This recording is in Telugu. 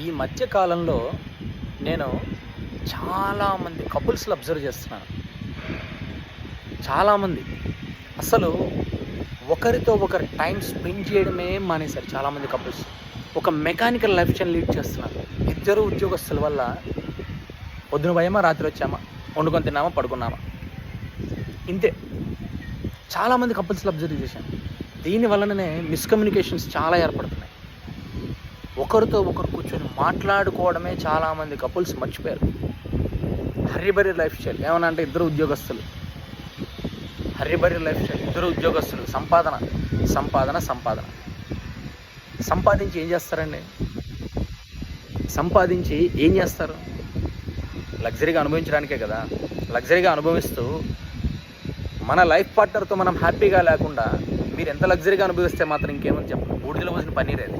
ఈ మధ్య కాలంలో నేను చాలామంది కపుల్స్‌ని అబ్జర్వ్ చేస్తున్నాను. చాలామంది అసలు ఒకరితో ఒకరు టైం స్పెండ్ చేయడమే మానేశారు చాలామంది కపుల్స్. ఒక మెకానికల్ లైఫ్ స్టైల్ లీడ్ చేస్తున్నారు. ఇద్దరు ఉద్యోగస్తుల వల్ల పొద్దున పోయామా, రాత్రి వచ్చామా, వండుకొని తిన్నామా, పడుకున్నామా, ఇంతే. చాలామంది కపుల్స్‌ని అబ్జర్వ్ చేశాను. దీని వలననే మిస్‌కమ్యూనికేషన్స్ చాలా ఏర్పడుతున్నాయి. ఒకరితో ఒకరు కూర్చొని మాట్లాడుకోవడమే చాలామంది కపుల్స్ మర్చిపోయారు. హర్రీ లైఫ్ స్టైల్ ఏమన్నా అంటే ఇద్దరు ఉద్యోగస్తులు, హర్రీ లైఫ్ స్టైల్, ఇద్దరు ఉద్యోగస్తులు, సంపాదన సంపాదన సంపాదన. సంపాదించి ఏం చేస్తారండి? సంపాదించి ఏం చేస్తారు? లగ్జరీగా అనుభవించడానికే కదా. లగ్జరీగా అనుభవిస్తూ మన లైఫ్ పార్ట్నర్తో మనం హ్యాపీగా లేకుండా మీరు ఎంత లగ్జరీగా అనుభవిస్తే మాత్రం ఇంకేమని చెప్పండి. బూడిదలో పోసిన పన్నీర్ అది.